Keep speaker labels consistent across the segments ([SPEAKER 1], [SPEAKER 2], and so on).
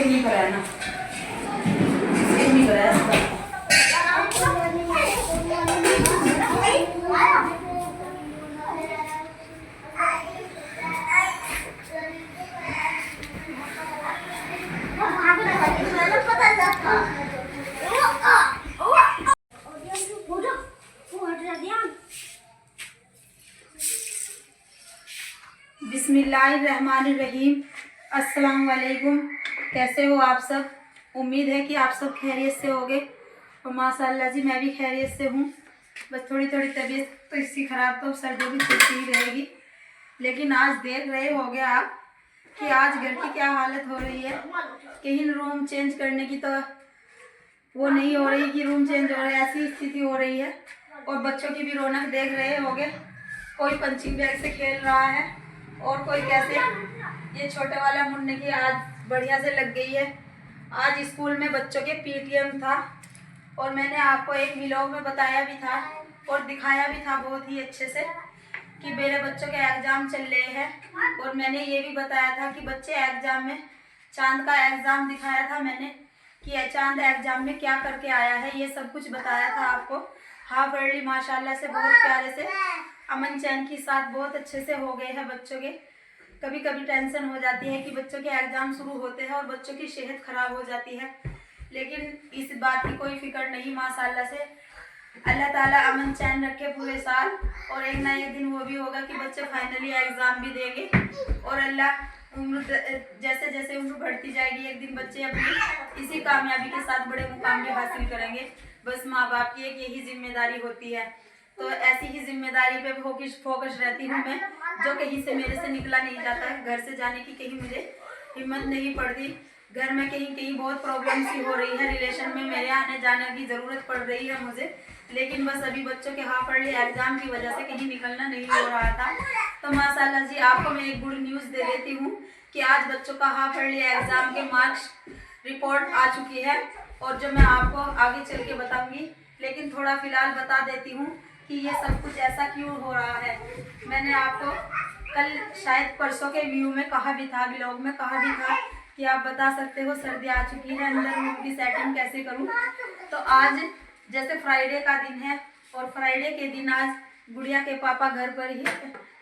[SPEAKER 1] नहीं कराया ना, सेव नहीं कराया। बिस्मिल्लाहिर्रहमानिर्रहीम। अस्सलाम वालेकुम। कैसे हो आप सब? उम्मीद है कि आप सब खैरियत से होगे और माशाल्लाह जी मैं भी खैरियत से हूँ। बस थोड़ी थोड़ी तबीयत तो इसकी ख़राब, तो सर्दियों की छुट्टी ही रहेगी। लेकिन आज देख रहे होगे आप कि आज घर की क्या हालत हो रही है। कहीं रूम चेंज करने की तो वो नहीं हो रही कि रूम चेंज हो रहा है, ऐसी स्थिति हो रही है। और बच्चों की भी रौनक देख रहे होगे, कोई पंचिंग बैग से खेल रहा है और कोई कैसे। ये छोटे वाला मुन्ने की आज बढ़िया से लग गई है। आज स्कूल में बच्चों के पीटीएम था और मैंने आपको एक व्लॉग में बताया भी था और दिखाया भी था बहुत ही अच्छे से कि मेरे बच्चों के एग्ज़ाम चल रहे हैं। और मैंने ये भी बताया था कि बच्चे एग्ज़ाम में चांद का एग्ज़ाम दिखाया था मैंने कि चांद एग्ज़ाम में क्या करके आया है, ये सब कुछ बताया था आपको। हाफ अर्ली माशाल्लाह से बहुत प्यारे से अमन चैन के साथ बहुत अच्छे से हो गए हैं बच्चों के। कभी कभी टेंशन हो जाती है कि बच्चों के एग्ज़ाम शुरू होते हैं और बच्चों की सेहत ख़राब हो जाती है, लेकिन इस बात की कोई फिक्र नहीं माशाल्लाह से। अल्लाह ताला अमन चैन रखे पूरे साल और एक ना एक दिन वो भी होगा कि बच्चे फाइनली एग्ज़ाम भी देंगे और अल्लाह उम्र जैसे जैसे उम्र बढ़ती जाएगी एक दिन बच्चे अपनी इसी कामयाबी के साथ बड़े मुकाम भी हासिल करेंगे। बस माँ बाप की एक यही जिम्मेदारी होती है। तो ऐसी ही जिम्मेदारी पे फोकस रहती हूँ मैं, जो कहीं से मेरे से निकला नहीं जाता है। घर से जाने की कहीं मुझे हिम्मत नहीं पड़ती। घर में कहीं कहीं बहुत प्रॉब्लम सी हो रही है, रिलेशन में मेरे आने जाने की ज़रूरत पड़ रही है मुझे, लेकिन बस अभी बच्चों के हाफ अर्ली एग्ज़ाम की वजह से कहीं निकलना नहीं हो रहा था। तो माशाल्लाह जी आपको मैं एक गुड न्यूज़ दे देती हूँ कि आज बच्चों का हाफ अर्ली एग्ज़ाम के मार्क्स रिपोर्ट आ चुकी है और जो मैं आपको आगे चल के बताऊँगी। लेकिन थोड़ा फ़िलहाल बता देती हूँ कि ये सब कुछ ऐसा क्यों हो रहा है। मैंने आपको कल शायद परसों के व्यू में कहा भी था, ब्लॉग में कहा भी था कि आप बता सकते हो सर्दी आ चुकी है, अंदर रूम की सेटिंग कैसे करूं। तो आज जैसे फ्राइडे का दिन है और फ्राइडे के दिन आज गुड़िया के पापा घर पर ही,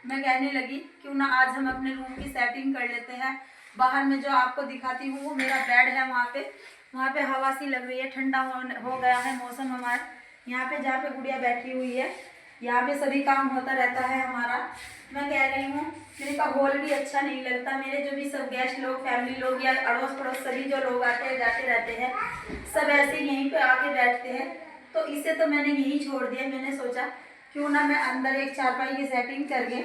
[SPEAKER 1] मैं कहने लगी क्यों ना आज हम अपने रूम की सेटिंग कर लेते हैं। बाहर में जो आपको दिखाती हूँ वो मेरा बेड है, वहाँ पे हवा सी लग रही है, ठंडा हो गया है मौसम हमारा। यहाँ पे जहाँ पे गुड़िया बैठी हुई है यहाँ पे सभी काम होता रहता है हमारा। मैं कह रही हूँ मेरे का हॉल भी अच्छा नहीं लगता। मेरे जो भी सब गेस्ट लोग, फैमिली लोग या अड़ोस पड़ोस सभी जो लोग आते हैं जाते रहते हैं, सब ऐसे यहीं पे आके बैठते हैं। तो इसे तो मैंने यही छोड़ दिया। मैंने सोचा क्यों ना मैं अंदर एक चारपाई की सेटिंग करके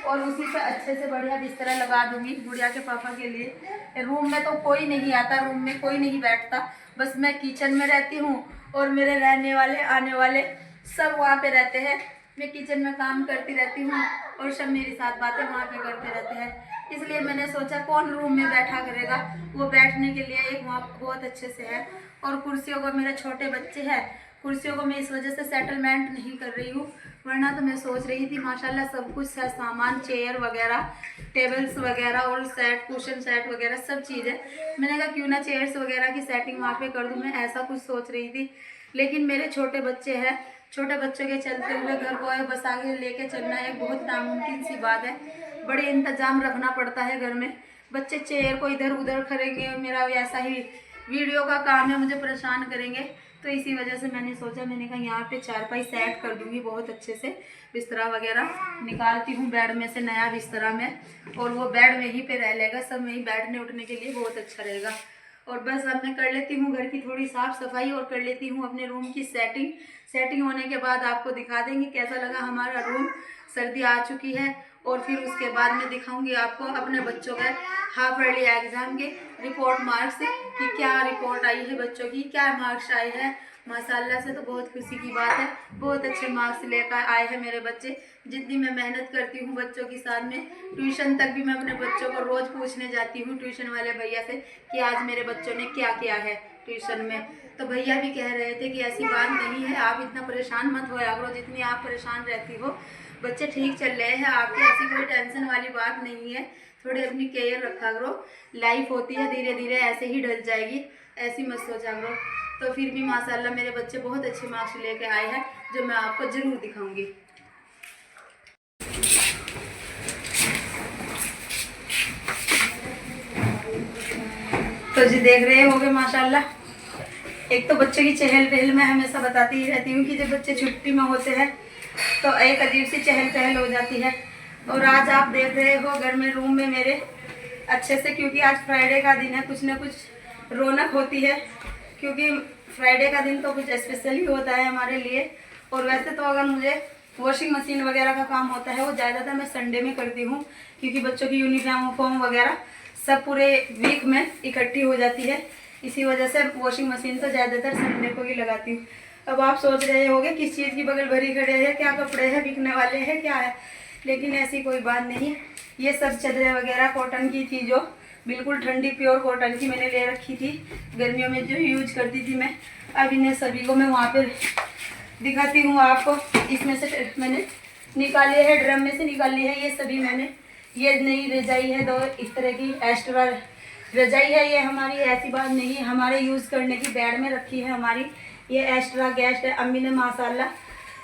[SPEAKER 1] और उसी पे अच्छे से बढ़िया बिस्तरा लगा दूंगी गुड़िया के पापा के लिए। रूम में तो कोई नहीं आता, रूम में कोई नहीं बैठता, बस मैं किचन में रहती हूँ और मेरे रहने वाले आने वाले सब वहाँ पे रहते हैं। मैं किचन में काम करती रहती हूँ और सब मेरे साथ बातें वहाँ पे करते रहते हैं। इसलिए मैंने सोचा कौन रूम में बैठा करेगा, वो बैठने के लिए एक वहाँ बहुत अच्छे से है। और कुर्सियों को, मेरे छोटे बच्चे हैं, कुर्सियों को मैं इस वजह से सेटलमेंट नहीं कर रही हूँ, वरना तो मैं सोच रही थी माशाल्लाह सब कुछ है, सामान चेयर वगैरह, टेबल्स वगैरह और सेट, कुशन सेट वगैरह सब चीज़ है। मैंने कहा क्यों ना चेयर्स वगैरह की सेटिंग वहाँ पे कर दूँ, मैं ऐसा कुछ सोच रही थी। लेकिन मेरे छोटे बच्चे हैं, छोटे बच्चों के चलते हुए घर को बस आगे लेके चलना एक बहुत नामुमकिन सी बात है। बड़े इंतजाम रखना पड़ता है घर में। बच्चे चेयर को इधर उधर करेंगे, मेरा ऐसा ही वीडियो का काम है, मुझे परेशान करेंगे। तो इसी वजह से मैंने सोचा, मैंने कहा यहाँ पे चारपाई सेट कर दूंगी बहुत अच्छे से, बिस्तरा वगैरह निकालती हूँ बेड में से नया बिस्तरा में, और वो बेड वहीं पे रह लेगा, सब वहीं बैठने उठने के लिए बहुत अच्छा रहेगा। और बस अब मैं कर लेती हूँ घर की थोड़ी साफ़ सफाई और कर लेती हूँ अपने रूम की सेटिंग होने के बाद आपको दिखा देंगे कैसा लगा हमारा रूम। सर्दी आ चुकी है और फिर उसके बाद मैं दिखाऊंगी आपको अपने बच्चों के हाफ अर्ली एग्ज़ाम के रिपोर्ट मार्क्स कि क्या रिपोर्ट आई है बच्चों की, क्या मार्क्स आए हैं माशाल्लाह से तो बहुत खुशी की बात है। बहुत अच्छे मार्क्स लेकर आए हैं मेरे बच्चे। जितनी मैं मेहनत करती हूँ बच्चों के साथ में, ट्यूशन तक भी मैं अपने बच्चों को रोज़ पूछने जाती हूँ ट्यूशन वाले भैया से कि आज मेरे बच्चों ने क्या किया है ट्यूशन में। तो भैया भी कह रहे थे कि ऐसी बात नहीं है, आप इतना परेशान मत होया करो जितनी आप परेशान रहती हो। बच्चे ठीक चल रहे हैं आपकी, ऐसी कोई टेंशन वाली बात नहीं है। थोड़ी अपनी केयर रखा करो, लाइफ होती है धीरे धीरे ऐसे ही ढल जाएगी, ऐसी मत सोचा करो। तो फिर भी माशाल्लाह मेरे बच्चे बहुत अच्छे मार्क्स लेके आए हैं, जो मैं आपको ज़रूर दिखाऊंगी। तो जी देख रहे होगे माशाल्लाह, एक तो बच्चों की चहल पहल मैं हमेशा बताती ही रहती हूँ कि जब बच्चे छुट्टी में होते हैं तो एक अजीब सी चहल पहल हो जाती है। और आज आप देख रहे हो घर में, रूम में मेरे अच्छे से, क्योंकि आज फ्राइडे का दिन है, कुछ ना कुछ रौनक होती है, क्योंकि फ्राइडे का दिन तो कुछ स्पेशल ही होता है हमारे लिए। और वैसे तो अगर मुझे वॉशिंग मशीन वगैरह का काम होता है वो ज़्यादातर मैं संडे में करती हूँ, क्योंकि बच्चों की यूनिफॉर्म वगैरह सब पूरे वीक में इकट्ठी हो जाती है। इसी वजह से वॉशिंग मशीन तो ज़्यादातर संडे को ही लगाती हूँ। अब आप सोच रहे होंगे किस चीज़ की बगल भरी खड़े हैं, क्या कपड़े हैं, बिकने वाले हैं, क्या है, लेकिन ऐसी कोई बात नहीं। ये सब चादरें वगैरह कॉटन की थी, जो बिल्कुल ठंडी प्योर कॉटन की मैंने ले रखी थी, गर्मियों में जो यूज करती थी मैं। अब इन्हें सभी को मैं वहाँ पर दिखाती हूँ आपको। इसमें से मैंने निकाली है, ड्रम में से निकाली है ये सभी मैंने। ये नई रजाई है, दो इस तरह की एक्स्ट्रा रजाई है ये हमारी, ऐसी बात नहीं है, हमारे यूज़ करने की बेड में रखी है हमारी। ये एक्स्ट्रा गेस्ट है। अम्मी ने माशाल्लाह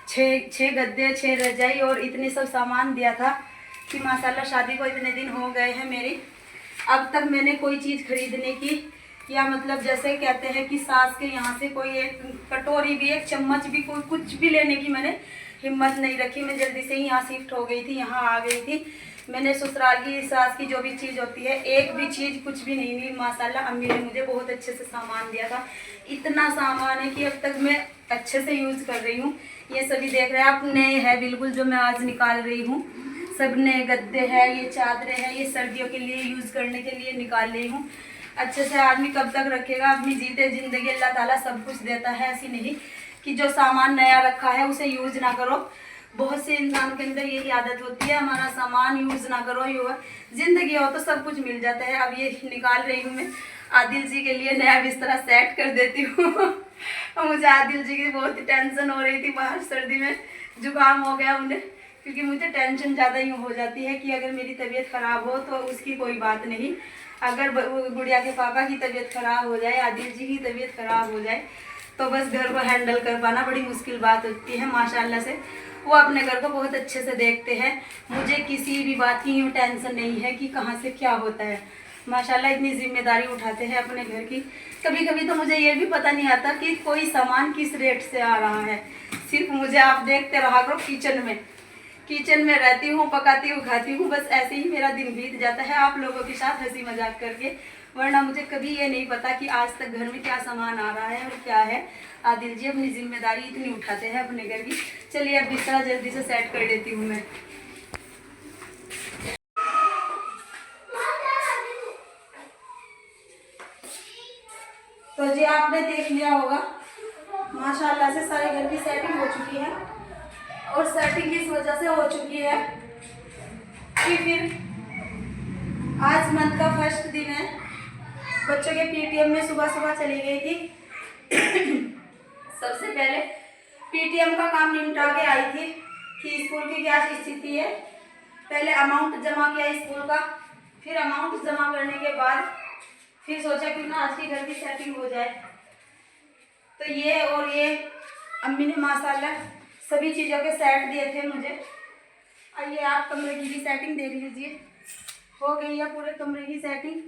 [SPEAKER 1] छः गद्दे, 6 रजाई और इतने सब सामान दिया था कि माशाल्लाह शादी को इतने दिन हो गए हैं मेरी, अब तक मैंने कोई चीज़ खरीदने की, या मतलब जैसे कहते हैं कि सास के यहाँ से कोई एक कटोरी भी, एक चम्मच भी, कोई कुछ भी लेने की मैंने हिम्मत नहीं रखी। मैं जल्दी से ही यहाँ शिफ्ट हो गई थी, यहाँ आ गई थी। मैंने ससुराल की सास की जो भी चीज़ होती है, एक भी चीज़ कुछ भी नहीं ली। माशाल्लाह अम्मी ने मुझे बहुत अच्छे से सामान दिया था। इतना सामान है कि अब तक मैं अच्छे से यूज़ कर रही हूँ। ये सभी देख रहे हैं आप, नए हैं बिल्कुल, जो मैं आज निकाल रही हूँ। सब नए गद्दे हैं, ये चादरें हैं, ये सर्दियों के लिए यूज़ करने के लिए निकाल रही हूँ। अच्छे से आदमी कब तक रखेगा, अपनी जीते ज़िंदगी अल्लाह ताला सब कुछ देता है। ऐसी नहीं कि जो सामान नया रखा है उसे यूज़ ना करो। बहुत से इंसान के अंदर यही आदत होती है, हमारा सामान यूज़ ना करो, ज़िंदगी हो तो सब कुछ मिल जाता है। अब ये निकाल रही हूँ मैं, आदिल जी के लिए नया बिस्तरा सेट कर देती हूँ। और मुझे आदिल जी की बहुत टेंशन हो रही थी, बाहर सर्दी में जुकाम हो गया उन्हें, क्योंकि मुझे टेंशन ज़्यादा यूँ हो जाती है कि अगर मेरी तबीयत ख़राब हो तो उसकी कोई बात नहीं, अगर गुड़िया के पापा की तबीयत ख़राब हो जाए, आदिल जी की तबीयत ख़राब हो जाए, तो बस घर को हैंडल कर पाना बड़ी मुश्किल बात होती है। माशाल्लाह से वो अपने घर को बहुत अच्छे से देखते हैं, मुझे किसी भी बात की यूँ टेंशन नहीं है कि कहाँ से क्या होता है। माशाल्लाह इतनी जिम्मेदारी उठाते हैं अपने घर की। कभी कभी तो मुझे ये भी पता नहीं आता कि कोई सामान किस रेट से आ रहा है। सिर्फ मुझे आप देखते रहा करो, किचन में रहती हूँ, पकाती हूँ, खाती हूँ, बस ऐसे ही मेरा दिन बीत जाता है आप लोगों के साथ हंसी मजाक करके। वरना मुझे कभी ये नहीं पता कि आज तक घर में क्या सामान आ रहा है और क्या है। आदिल जी अपनी जिम्मेदारी इतनी उठाते हैं अपने घर की। चलिए अब बिस्तरा जल्दी से सेट कर लेती हूँ मैं। तो जी आपने देख लिया होगा, माशाल्लाह से सारे घर की सेटिंग हो चुकी है, और सेटिंग इस वजह से हो चुकी है कि फिर आज मंथ का फर्स्ट दिन है। बच्चों के पीटीएम में सुबह सुबह चली गई थी। सबसे पहले पीटीएम का काम निपटा के आई थी कि स्कूल की क्या स्थिति है। पहले अमाउंट जमा किया स्कूल का, फिर अमाउंट जमा करने के बाद फिर सोचा क्यों ना आज की घर की सेटिंग हो जाए। तो ये और ये अम्मी ने माशाल्लाह सभी चीज़ों के सेट दिए थे मुझे। आइए आप कमरे की भी सेटिंग देख लीजिए, हो गई है पूरे कमरे की सेटिंग।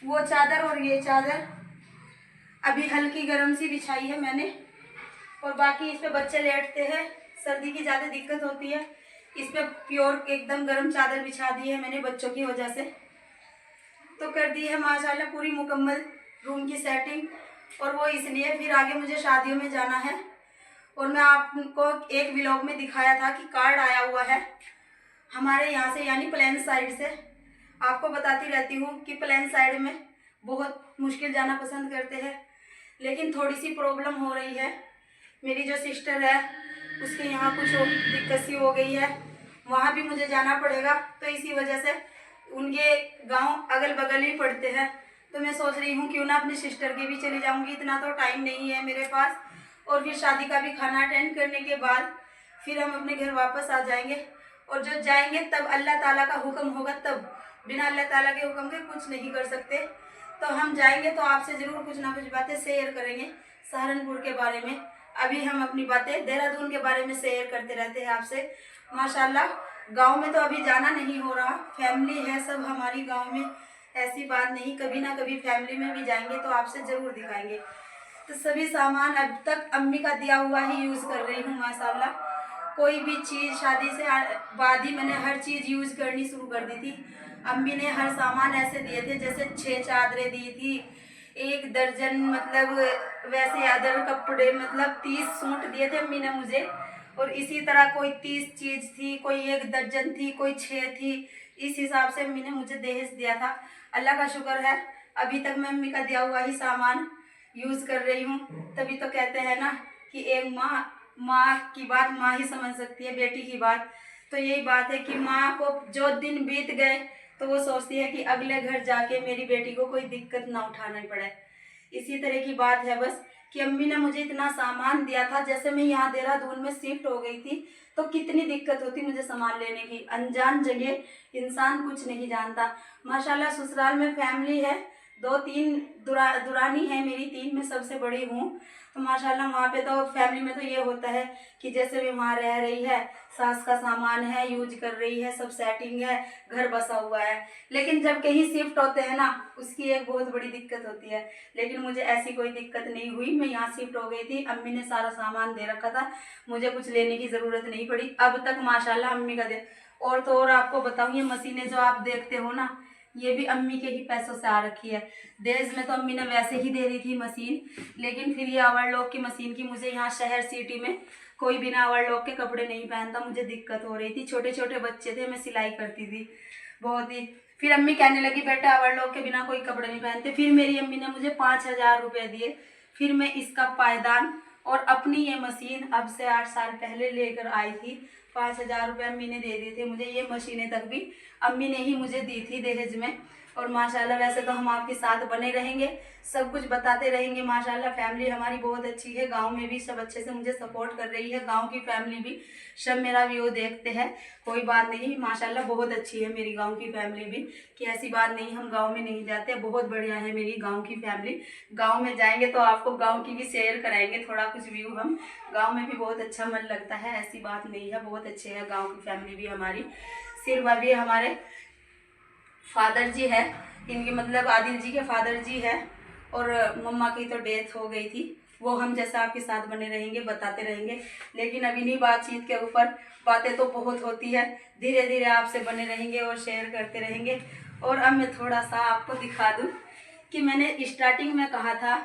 [SPEAKER 1] वो चादर और ये चादर अभी हल्की गर्म सी बिछाई है मैंने, और बाकी इस पे बच्चे लेटते हैं, सर्दी की ज़्यादा दिक्कत होती है, इस पे प्योर एकदम गर्म चादर बिछा दी है मैंने बच्चों की वजह से। तो कर दी है माशाल्लाह पूरी मुकम्मल रूम की सेटिंग। और वो इसलिए फिर आगे मुझे शादियों में जाना है, और मैं आपको एक व्लॉग में दिखाया था कि कार्ड आया हुआ है हमारे यहाँ से, यानी प्लेन साइड से। आपको बताती रहती हूँ कि प्लेन साइड में बहुत मुश्किल जाना पसंद करते हैं, लेकिन थोड़ी सी प्रॉब्लम हो रही है। मेरी जो सिस्टर है उसके यहाँ कुछ दिक्कत सी हो गई है, वहाँ भी मुझे जाना पड़ेगा। तो इसी वजह से उनके गांव अगल बगल ही पड़ते हैं, तो मैं सोच रही हूँ क्यों ना अपनी सिस्टर के भी चली जाऊँगी। इतना तो टाइम नहीं है मेरे पास, और फिर शादी का भी खाना अटेंड करने के बाद फिर हम अपने घर वापस आ जाएंगे। और जो जाएंगे तब अल्लाह ताला का हुक्म होगा, तब बिना अल्लाह ताला के हुक्म के कुछ नहीं कर सकते। तो हम जाएंगे तो आपसे ज़रूर कुछ ना कुछ बातें शेयर करेंगे सहारनपुर के बारे में। अभी हम अपनी बातें देहरादून के बारे में शेयर करते रहते हैं आपसे। माशाल्लाह गांव में तो अभी जाना नहीं हो रहा, फैमिली है सब हमारी गांव में, ऐसी बात नहीं, कभी ना कभी फैमिली में भी जाएंगे तो आपसे ज़रूर दिखाएंगे। तो सभी सामान अब तक अम्मी का दिया हुआ ही यूज़ कर रही हूँ माशाल्लाह। कोई भी चीज़ शादी से बाद ही मैंने हर चीज़ यूज़ करनी शुरू कर दी थी। अम्मी ने हर सामान ऐसे दिए थे, जैसे 6 चादरें दी थी, 1 दर्जन मतलब वैसे अदर कपड़े, मतलब 30 सूट दिए थे अम्मी ने मुझे। और इसी तरह कोई 30 चीज़ थी, कोई 1 दर्जन थी, कोई 6 थी। इस हिसाब से अम्मी ने मुझे दहेज दिया था। अल्लाह का शुक्र है अभी तक मैं अम्मी का दिया हुआ ही सामान यूज़ कर रही हूँ। तभी तो कहते हैं ना कि एक माँ की बात माँ ही समझ सकती है, बेटी की बात। तो यही बात है कि माँ को जो दिन बीत गए तो वो सोचती है कि अगले घर जाके मेरी बेटी को कोई दिक्कत ना उठाना पड़े। इसी तरह की बात है बस, कि अम्मी ने मुझे इतना सामान दिया था। जैसे मैं यहाँ देहरादून में शिफ्ट हो गई थी तो कितनी दिक्कत होती मुझे सामान लेने की। अनजान जगह इंसान कुछ नहीं जानता। माशाल्लाह ससुराल में फैमिली है, 2-3 दुरानी है मेरी, 3 में सबसे बड़ी हूँ। तो माशाल्लाह वहाँ पे तो फैमिली में तो ये होता है कि जैसे भी वहाँ रह रही है, सास का सामान है, यूज कर रही है, सब सेटिंग है, घर बसा हुआ है। लेकिन जब कहीं शिफ्ट होते हैं ना, उसकी एक बहुत बड़ी दिक्कत होती है। लेकिन मुझे ऐसी कोई दिक्कत नहीं हुई। मैं यहाँ शिफ्ट हो गई थी, अम्मी ने सारा सामान दे रखा था, मुझे कुछ लेने की ज़रूरत नहीं पड़ी अब तक माशाल्लाह अम्मी का दे। और तो और आपको बताऊँ, ये मशीनें जो आप देखते हो ना, ये भी अम्मी के ही पैसों से आ रखी है। दहेज में तो अम्मी ने वैसे ही दे दी थी मशीन, लेकिन फिर ये ओवरलॉक की मशीन की मुझे यहाँ शहर सिटी में कोई बिना ओवरलॉक के कपड़े नहीं पहनता, मुझे दिक्कत हो रही थी। छोटे छोटे बच्चे थे, मैं सिलाई करती थी बहुत ही। फिर अम्मी कहने लगी बेटा ओवरलॉक के बिना कोई कपड़े नहीं पहनते। फिर मेरी अम्मी ने मुझे 5,000 रुपये दिए। फिर मैं इसका पायदान और अपनी ये मशीन अब से 8 साल पहले लेकर आई थी। 5,000 रुपये अम्मी ने दे दिए थे मुझे। ये मशीनें तक भी अम्मी ने ही मुझे दी थी दहेज में। और माशाल्लाह वैसे तो हम आपके साथ बने रहेंगे, सब कुछ बताते रहेंगे। माशाल्लाह फैमिली हमारी बहुत अच्छी है, गांव में भी सब अच्छे से मुझे सपोर्ट कर रही है। गांव की फैमिली भी सब मेरा व्यू देखते हैं, कोई बात नहीं, माशाल्लाह बहुत अच्छी है मेरी गांव की फैमिली भी, कि ऐसी बात नहीं हम गांव में नहीं जाते। बहुत बढ़िया है मेरी गांव की फैमिली। गांव में जाएंगे तो आपको गांव की भी शेयर कराएंगे थोड़ा कुछ व्यू। हम गांव में भी बहुत अच्छा मन लगता है, ऐसी बात नहीं है, बहुत अच्छे है गाँव की फैमिली भी हमारी। सिर्फ अभी हमारे फादर जी है, इनके मतलब आदिल जी के फादर जी है, और मम्मा की तो डेथ हो गई थी। वो हम जैसा आपके साथ बने रहेंगे, बताते रहेंगे। लेकिन अभी नहीं, बातचीत के ऊपर बातें तो बहुत होती है, धीरे धीरे आपसे बने रहेंगे और शेयर करते रहेंगे। और अब मैं थोड़ा सा आपको दिखा दूँ कि मैंने स्टार्टिंग में कहा था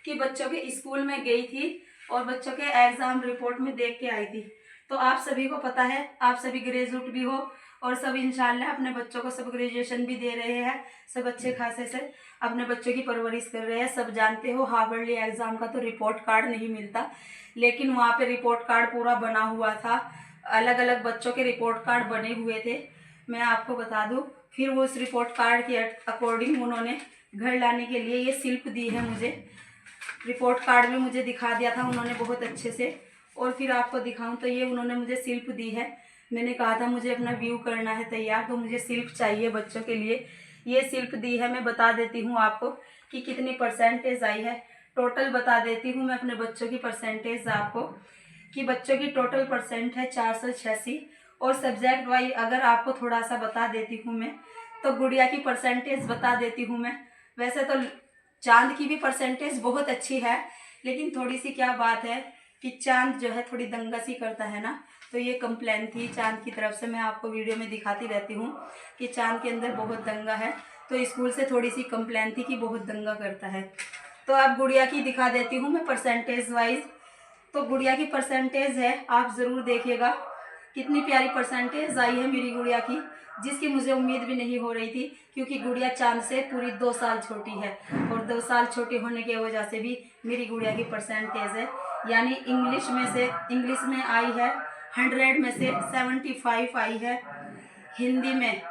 [SPEAKER 1] कि बच्चों के स्कूल में गई थी और बच्चों के एग्ज़ाम रिपोर्ट में देख के आई थी। तो आप सभी को पता है, आप सभी ग्रेजुएट भी हो और सब इंशाल्लाह अपने बच्चों को सब ग्रेजुएशन भी दे रहे हैं, सब अच्छे खासे से अपने बच्चों की परवरिश कर रहे हैं। सब जानते हो हार्वर्ली एग्ज़ाम का तो रिपोर्ट कार्ड नहीं मिलता, लेकिन वहाँ पे रिपोर्ट कार्ड पूरा बना हुआ था, अलग अलग बच्चों के रिपोर्ट कार्ड बने हुए थे। मैं आपको बता दूँ, फिर वो उस रिपोर्ट कार्ड के अकॉर्डिंग उन्होंने घर लाने के लिए ये स्लिप दी है मुझे। रिपोर्ट कार्ड में मुझे दिखा दिया था उन्होंने बहुत अच्छे से। और फिर आपको दिखाऊं तो ये उन्होंने मुझे स्लिप दी है। मैंने कहा था मुझे अपना व्यू करना है तैयार, तो मुझे स्लिप चाहिए बच्चों के लिए। ये स्लिप दी है, मैं बता देती हूँ आपको कि कितनी परसेंटेज आई है। टोटल बता देती हूँ मैं अपने बच्चों की परसेंटेज आपको, कि बच्चों की टोटल परसेंट है 486। और सब्जेक्ट वाइज अगर आपको थोड़ा सा बता देती हूँ मैं, तो गुड़िया की परसेंटेज बता देती हूँ मैं। वैसे तो चांद की भी परसेंटेज बहुत अच्छी है, लेकिन थोड़ी सी क्या बात है कि चांद जो है थोड़ी दंगा सी करता है ना, तो ये कंप्लेन थी चांद की तरफ से। मैं आपको वीडियो में दिखाती रहती हूँ कि चांद के अंदर बहुत दंगा है, तो स्कूल से थोड़ी सी कंप्लेन थी कि बहुत दंगा करता है। तो अब गुड़िया की दिखा देती हूँ मैं परसेंटेज वाइज। तो गुड़िया की परसेंटेज है, आप ज़रूर देखिएगा, कितनी प्यारी परसेंटेज आई है मेरी गुड़िया की, जिसकी मुझे उम्मीद भी नहीं हो रही थी, क्योंकि गुड़िया चांद से पूरी 2 साल छोटी है और 2 साल छोटी होने की वजह से भी मेरी गुड़िया की परसेंटेज है, यानी इंग्लिश में आई है 100 में से 75 आई है, हिंदी में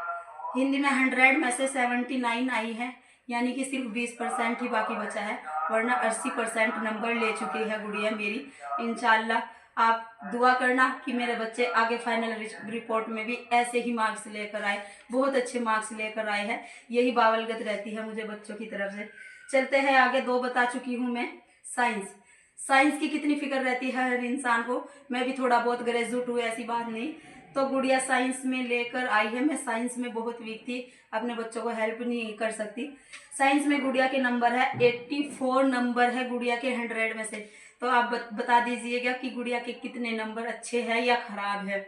[SPEAKER 1] 100 में से 79 आई है, यानी कि सिर्फ 20% ही बाकी बचा है, वरना 80% नंबर ले चुकी है गुड़िया मेरी। इंशाल्लाह आप दुआ करना कि मेरे बच्चे आगे फाइनल रिपोर्ट में भी ऐसे ही मार्क्स लेकर आए, बहुत अच्छे मार्क्स लेकर आए हैं, यही बावलगत रहती है मुझे बच्चों की तरफ से। चलते हैं आगे, 2 बता चुकी हूँ मैं। साइंस की कितनी फिक्र रहती है हर इंसान को, मैं भी थोड़ा बहुत ग्रेजुएट हूँ, ऐसी बात नहीं, तो गुड़िया साइंस में लेकर आई है। मैं साइंस में बहुत वीक थी, अपने बच्चों को हेल्प नहीं कर सकती। साइंस में गुड़िया के नंबर है 84 नंबर है गुड़िया के 100 में से। तो आप बता दीजिएगा कि गुड़िया के कितने नंबर अच्छे हैं या खराब है।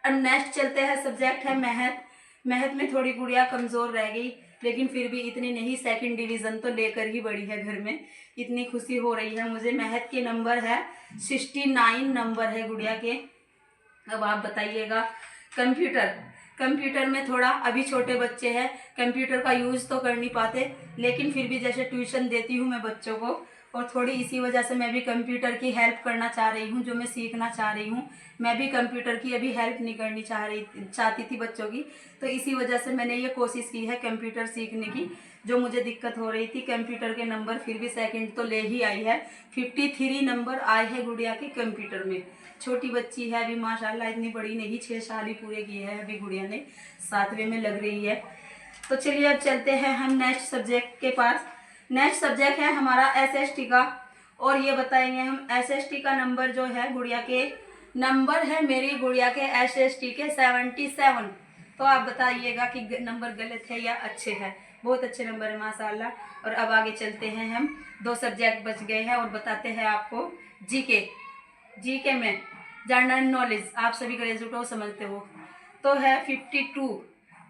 [SPEAKER 1] अब नेक्स्ट चलते हैं, सब्जेक्ट है मैथ में थोड़ी गुड़िया कमज़ोर रह गई, लेकिन फिर भी इतनी नहीं, 2nd डिवीज़न तो लेकर ही बड़ी है घर में, इतनी खुशी हो रही है मुझे। मैथ के नंबर है 69 नंबर है गुड़िया के। अब आप बताइएगा कंप्यूटर में थोड़ा, अभी छोटे बच्चे हैं, कंप्यूटर का यूज़ तो कर नहीं पाते, लेकिन फिर भी जैसे ट्यूशन देती हूँ मैं बच्चों को, और थोड़ी इसी वजह से मैं भी कंप्यूटर की हेल्प करना चाह रही हूँ, जो मैं सीखना चाह रही हूँ। मैं भी कंप्यूटर की अभी हेल्प नहीं करनी चाहती थी बच्चों की, तो इसी वजह से मैंने ये कोशिश की है कंप्यूटर सीखने की। जो मुझे दिक्कत हो रही थी, कंप्यूटर के नंबर फिर भी 2nd तो ले ही आई है, 53 नंबर आए हैं गुड़िया के कंप्यूटर में। छोटी बच्ची है अभी, माशाल्लाह इतनी बड़ी नहीं, 6 साल ही पूरे किए हैं अभी गुड़िया ने, 7वें में लग रही है। तो चलिए अब चलते हैं हम नेक्स्ट सब्जेक्ट के पास। नेक्स्ट सब्जेक्ट है हमारा SST का, और ये बताएंगे हम SST का नंबर जो है गुड़िया के, नंबर है मेरी गुड़िया के SST के 77। तो आप बताइएगा कि नंबर गलत है या अच्छे हैं। बहुत अच्छे नंबर है माशाल्लाह। और अब आगे चलते हैं हम, 2 सब्जेक्ट बच गए हैं, और बताते हैं आपको जीके में जनरल नॉलेज, आप सभी ग्रेजुएट हो, समझते हो, तो है 52,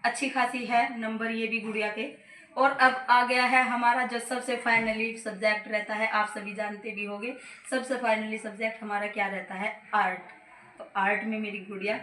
[SPEAKER 1] अच्छी खासी है नंबर ये भी गुड़िया के। और अब आ गया है हमारा जो सबसे फाइनली सब्जेक्ट रहता है, आप सभी जानते भी होंगे, सबसे फाइनली सब्जेक्ट हमारा क्या रहता है, आर्ट। तो आर्ट में मेरी गुड़िया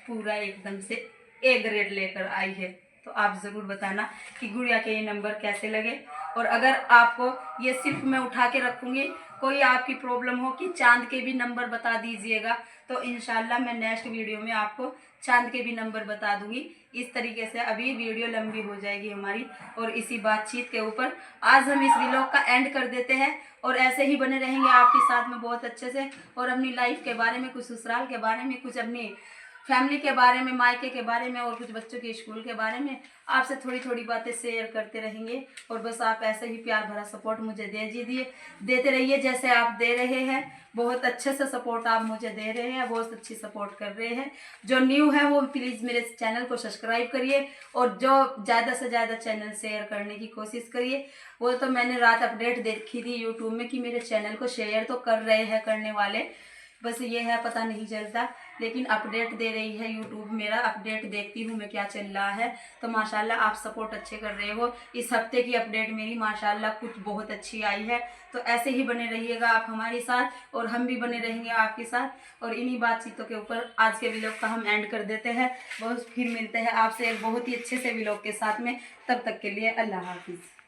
[SPEAKER 1] पूरा एकदम से A ग्रेड लेकर आई है। तो आप ज़रूर बताना कि गुड़िया के ये नंबर कैसे लगे, और अगर आपको ये सिर्फ मैं उठा के रखूँगी, कोई आपकी प्रॉब्लम हो कि चांद के भी नंबर बता दीजिएगा, तो इंशाल्लाह मैं नेक्स्ट वीडियो में आपको चांद के भी नंबर बता दूंगी। इस तरीके से अभी वीडियो लंबी हो जाएगी हमारी, और इसी बातचीत के ऊपर आज हम इस व्लॉग का एंड कर देते हैं, और ऐसे ही बने रहेंगे आपके साथ में बहुत अच्छे से, और अपनी लाइफ के बारे में, कुछ ससुराल के बारे में, कुछ अपनी फैमिली के बारे में, मायके के बारे में, और कुछ बच्चों के स्कूल के बारे में आपसे थोड़ी थोड़ी बातें शेयर करते रहेंगे। और बस आप ऐसे ही प्यार भरा सपोर्ट मुझे देते रहिए जैसे आप दे रहे हैं। बहुत अच्छे से सपोर्ट आप मुझे दे रहे हैं, बहुत अच्छी सपोर्ट कर रहे हैं। जो न्यू है वो प्लीज़ मेरे चैनल को सब्सक्राइब करिए, और जो ज़्यादा से ज़्यादा चैनल शेयर करने की कोशिश करिए। वो तो मैंने रात अपडेट देखी थी यूट्यूब में कि मेरे चैनल को शेयर तो कर रहे हैं करने वाले, बस ये है पता नहीं चलता, लेकिन अपडेट दे रही है यूट्यूब, मेरा अपडेट देखती हूँ मैं क्या चल रहा है। तो माशाल्लाह आप सपोर्ट अच्छे कर रहे हो। इस हफ्ते की अपडेट मेरी माशाल्लाह कुछ बहुत अच्छी आई है, तो ऐसे ही बने रहिएगा आप हमारे साथ, और हम भी बने रहेंगे आपके साथ। और इन्हीं बातचीतों के ऊपर आज के व्लॉग का हम एंड कर देते हैं। बहुत फिर मिलते हैं आपसे एक बहुत ही अच्छे से व्लॉग के साथ में, तब तक के लिए अल्लाह हाफिज़।